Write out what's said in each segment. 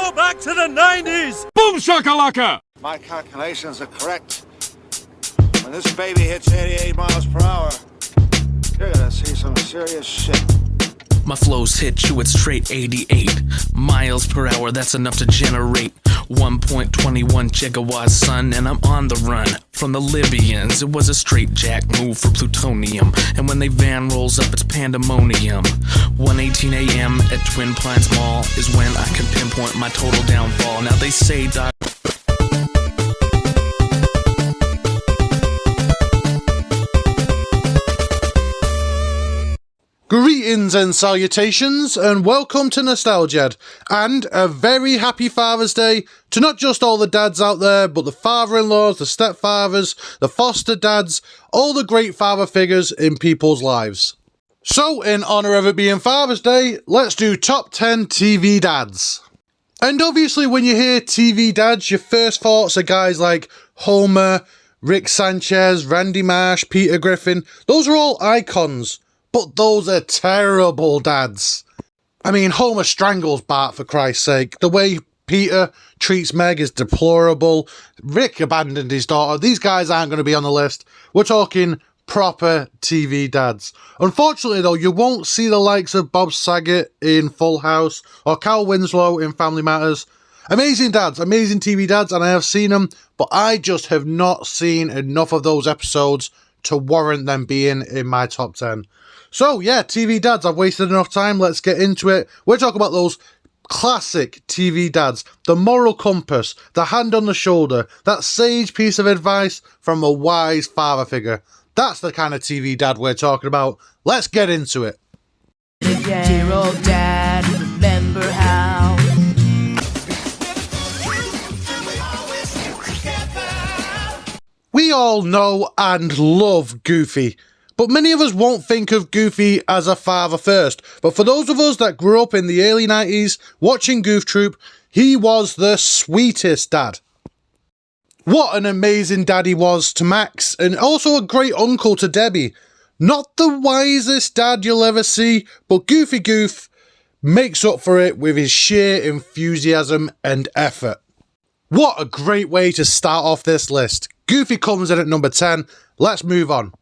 go back to the 90s! Boom shakalaka! My calculations are correct. When this baby hits 88 miles per hour, you're gonna see some serious shit. My flows hit you at straight 88 miles per hour, that's enough to generate 1.21 gigawatts, son, and I'm on the run from the Libyans. It was a straight jack move for plutonium, and when they van rolls up, it's pandemonium. 1:18 a.m. at Twin Pines Mall is when I can pinpoint my total downfall. Now they say that Greetings and salutations, and welcome to Nostalgia, and a very happy Father's Day to not just all the dads out there, but the father-in-laws, the stepfathers, the foster dads, all the great father figures in people's lives. So, in honour of it being Father's Day, let's do top 10 TV dads. And obviously when you hear TV dads, your first thoughts are guys like Homer, Rick Sanchez, Randy Marsh, Peter Griffin. Those are all icons. But those are terrible dads. I mean, Homer strangles Bart, for Christ's sake. The way Peter treats Meg is deplorable. Rick abandoned his daughter. These guys aren't going to be on the list. We're talking proper TV dads. Unfortunately, though, you won't see the likes of Bob Saget in Full House or Carl Winslow in Family Matters. Amazing dads, amazing TV dads, and I have seen them, but I just have not seen enough of those episodes to warrant them being in my top 10. So yeah, TV dads, I've wasted enough time, let's get into it. We're talking about those classic TV dads, the moral compass, the hand on the shoulder, that sage piece of advice from a wise father figure. That's the kind of TV dad we're talking about. Let's get into it. Dear old dad, remember how? We all know and love Goofy. But many of us won't think of Goofy as a father first. But for those of us that grew up in the early 90s watching Goof Troop, he was the sweetest dad. What an amazing dad he was to Max, and also a great uncle to Debbie. Not the wisest dad you'll ever see, but Goofy Goof makes up for it with his sheer enthusiasm and effort. What a great way to start off this list. Goofy comes in at number 10. Let's move on.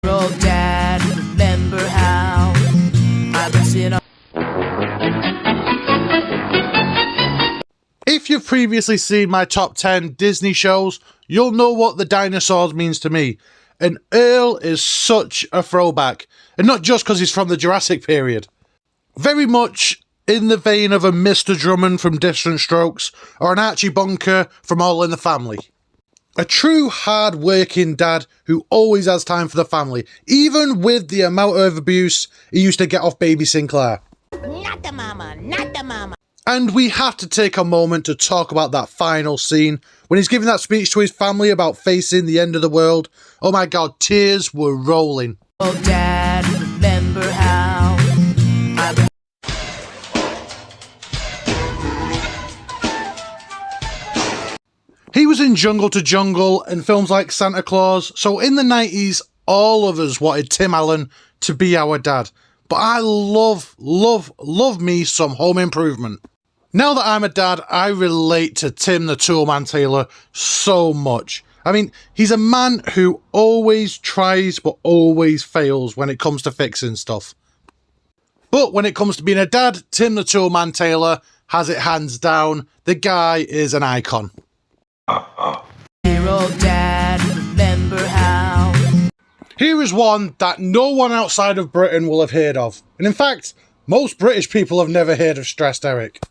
Old dad, remember how? I've been sitting on. If you've previously seen my top 10 Disney shows, you'll know what the dinosaurs means to me. And Earl is such a throwback. And not just because he's from the Jurassic period. Very much in the vein of a Mr. Drummond from Diff'rent Strokes, or an Archie Bunker from All in the Family. A true hard-working dad who always has time for the family, even with the amount of abuse he used to get off baby Sinclair. Not the mama, not the mama. And we have to take a moment to talk about that final scene, when he's giving that speech to his family about facing the end of the world. Oh my god, tears were rolling. Old dad, remember how? I've been. He was in Jungle to Jungle and films like Santa Claus, so in the 90s, all of us wanted Tim Allen to be our dad. But I love me some Home Improvement. Now that I'm a dad, I relate to Tim the Toolman Taylor so much. I mean, he's a man who always tries but always fails when it comes to fixing stuff. But when it comes to being a dad, Tim the Toolman Taylor has it hands down. The guy is an icon. Dear old dad, remember how? Here is one that no one outside of Britain will have heard of. And in fact, most British people have never heard of Stressed Eric.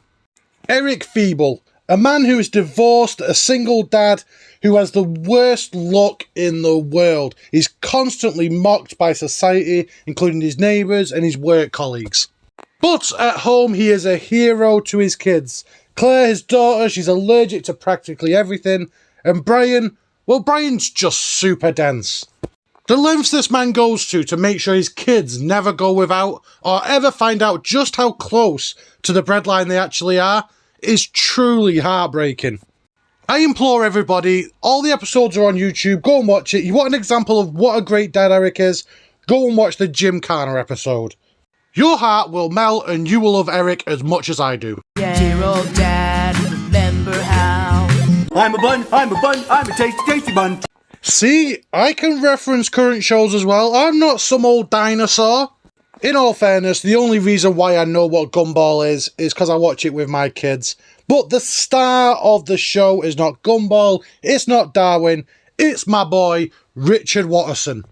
Eric Feeble, a man who is divorced, a single dad who has the worst luck in the world. He's constantly mocked by society, including his neighbours and his work colleagues. But at home, he is a hero to his kids. Claire, his daughter, she's allergic to practically everything. And Brian, well, Brian's just super dense. The lengths this man goes to make sure his kids never go without or ever find out just how close to the breadline they actually are is truly heartbreaking. I implore everybody, all the episodes are on YouTube, go and watch it. You want an example of what a great dad Eric is? Go and watch the Jim Carner episode. your heart will melt and you will love Eric as much as I do. Dear old dad, remember how? I'm a bun, I'm a bun, I'm a tasty, tasty bun. See, I can reference current shows as well. I'm not some old dinosaur. In all fairness, the only reason why I know what Gumball is because I watch it with my kids. But the star of the show is not Gumball, it's not Darwin, it's my boy, Richard Watterson.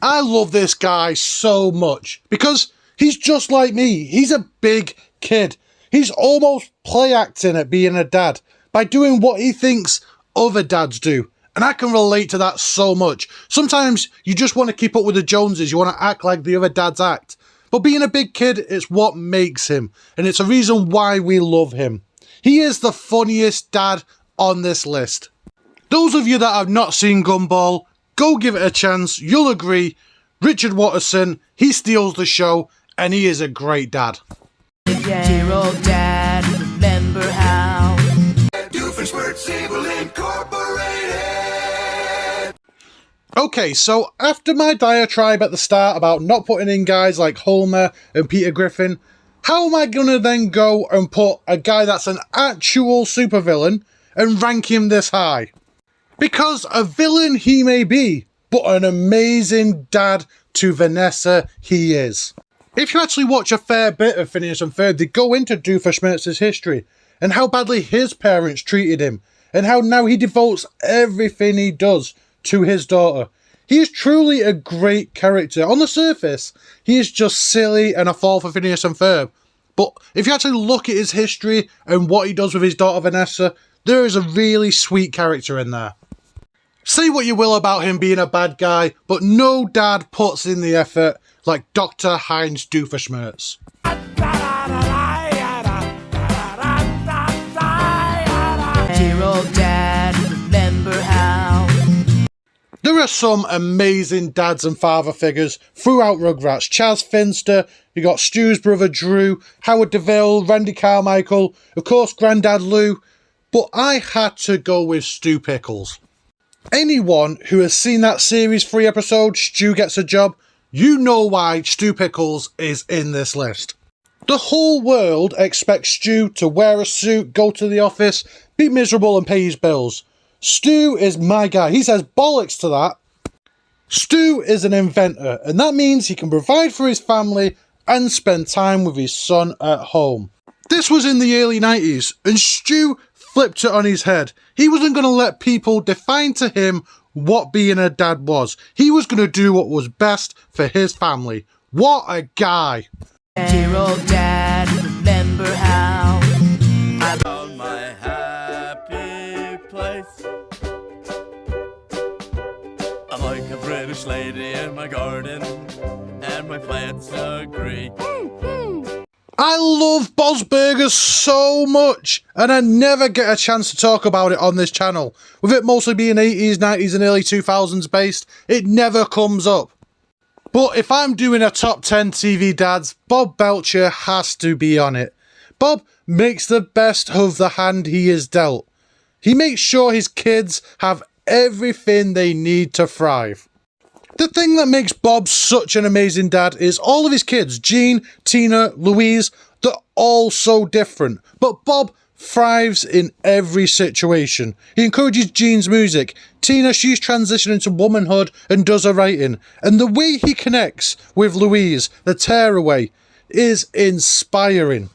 I love this guy so much because he's just like me. He's a big kid. He's almost play acting at being a dad by doing what he thinks other dads do. And I can relate to that so much. Sometimes you just want to keep up with the Joneses. You want to act like the other dads act. But being a big kid is what makes him. And it's a reason why we love him. He is the funniest dad on this list. Those of you that have not seen Gumball, go give it a chance. You'll agree. Richard Watterson, he steals the show. And he is a great dad. Dear old dad, remember how? Doofenshmirtz Evil Incorporated. Okay, so after my diatribe at the start about not putting in guys like Homer and Peter Griffin, how am I gonna then go and put a guy that's an actual supervillain and rank him this high? Because a villain he may be, but an amazing dad to Vanessa he is. If you actually watch a fair bit of Phineas and Ferb, they go into Doofenshmirtz's history and how badly his parents treated him and how now he devotes everything he does to his daughter. He is truly a great character. On the surface, he is just silly and a fall for Phineas and Ferb. But if you actually look at his history and what he does with his daughter Vanessa, there is a really sweet character in there. Say what you will about him being a bad guy, but no dad puts in the effort like Dr. Heinz Doofenshmirtz. Dear old dad, remember how? There are some amazing dads and father figures throughout Rugrats. Chaz Finster, you got Stu's brother Drew, Howard DeVille, Randy Carmichael, of course Grandad Lou, but I had to go with Stu Pickles. Anyone who has seen that series 3 episode, Stu Gets a Job, you know why Stu Pickles is in this list. The whole world expects Stu to wear a suit, go to the office, be miserable and pay his bills. Stu is my guy. He says bollocks to that. Stu is an inventor, and that means he can provide for his family and spend time with his son at home. This was in the early 90s, and Stu flipped it on his head. He wasn't going to let people define to him what being a dad was. He was going to do what was best for his family. What a guy. Dear old dad, remember how? I Found my happy place. I'm like a British lady in my garden, and my plants agree. I love Bob's Burgers so much, and I never get a chance to talk about it on this channel. With it mostly being 80s, 90s and early 2000s based, it never comes up. But if I'm doing a top 10 TV dads, Bob Belcher has to be on it. Bob makes the best of the hand he is dealt. He makes sure his kids have everything they need to thrive. The thing that makes Bob such an amazing dad is all of his kids, Gene, Tina, Louise, they're all so different. But Bob thrives in every situation. He encourages Gene's music. Tina, she's transitioning to womanhood and does her writing. And the way he connects with Louise, the tearaway, is inspiring.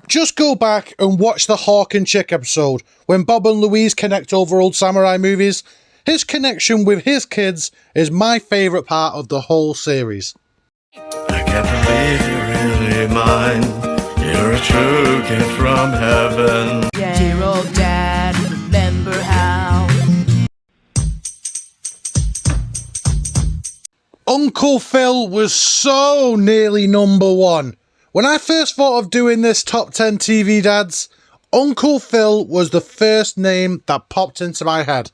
Just go back and watch the Hawk and Chick episode when Bob and Louise connect over old samurai movies. His connection with his kids is my favourite part of the whole series. I can't believe you're really mine. You're a true gift from heaven. Dear old dad, remember how? Uncle Phil was so nearly number one. When I first thought of doing this top 10 TV dads, Uncle Phil was the first name that popped into my head.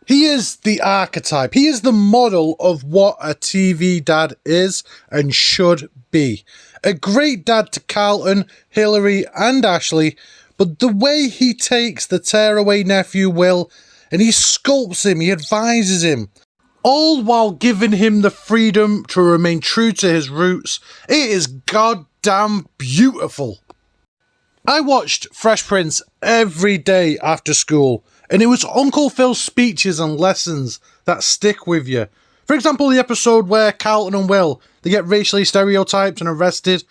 He is the archetype. He is the model of what a TV dad is and should be. A great dad to Carlton, Hillary and Ashley, but the way he takes the tearaway nephew Will and he sculpts him, he advises him. all while giving him the freedom to remain true to his roots. It is goddamn beautiful. I watched Fresh Prince every day after school, and it was Uncle Phil's speeches and lessons that stick with you. For example, the episode where Carlton and Will, they get racially stereotyped and arrested,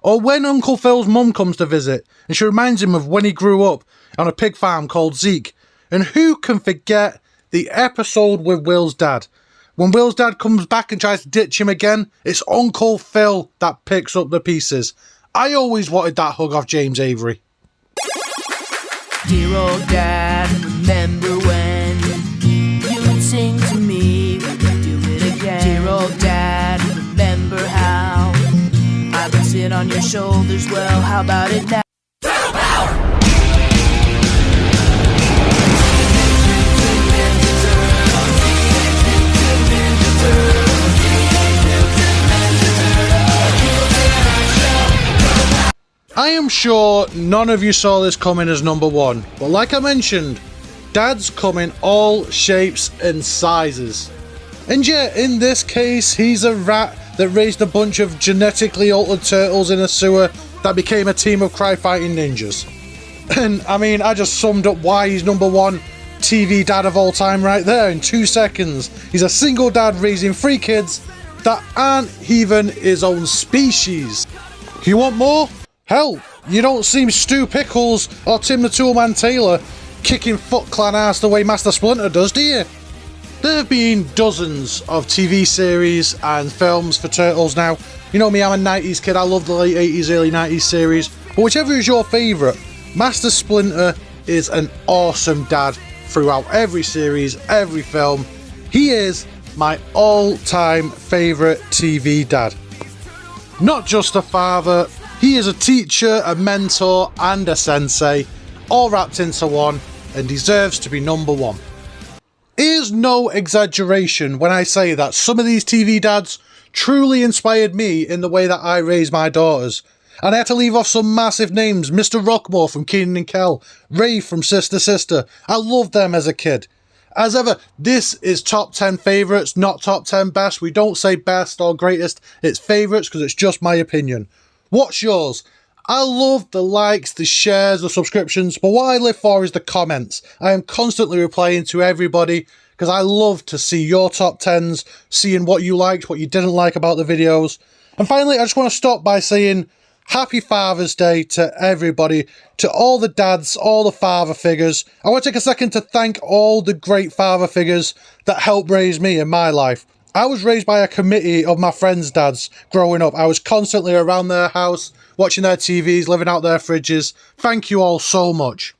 or when Uncle Phil's mum comes to visit and she reminds him of when he grew up on a pig farm called Zeke. And who can forget the episode with Will's dad? When Will's dad comes back and tries to ditch him again, it's Uncle Phil that picks up the pieces. I always wanted that hug off James Avery. Dear old dad, remember when you would sing to me, we could do it again. Dear old dad, remember how I would sit on your shoulders, well, how about it now? I am sure none of you saw this coming as number one, but like I mentioned, dads come in all shapes and sizes. And yet, in this case, he's a rat that raised a bunch of genetically altered turtles in a sewer that became a team of cry-fighting ninjas. And I mean, I just summed up why he's number one TV dad of all time right there in 2 seconds. He's a single dad raising 3 kids that aren't even his own species. You want more? Hell, you don't see Stu Pickles or Tim the Toolman Taylor kicking Foot Clan ass the way Master Splinter does, do you? There have been dozens of TV series and films for Turtles now. You know me, I'm a 90s kid, I love the late 80s, early 90s series. But whichever is your favourite, Master Splinter is an awesome dad throughout every series, every film. He is my all-time favourite TV dad. Not just a father, he is a teacher, a mentor, and a sensei, all wrapped into one, and deserves to be number one. It is no exaggeration when I say that some of these TV dads truly inspired me in the way that I raise my daughters. And I had to leave off some massive names: Mr. Rockmore from Kenan and Kel, Ray from Sister Sister. I loved them as a kid. As ever, this is top 10 favourites, not top 10 best. We don't say best or greatest, it's favourites because it's just my opinion. What's yours? I love the likes, the shares, the subscriptions, but what I live for is the comments. I am constantly replying to everybody because I love to see your top 10s, seeing what you liked, what you didn't like about the videos. And finally, I just want to stop by saying Happy Father's Day to everybody, to all the dads, all the father figures. I want to take a second to thank all the great father figures that helped raise me in my life. I was raised by a committee of my friends' dads growing up. I was constantly around their house, watching their TVs, living out their fridges. Thank you all so much.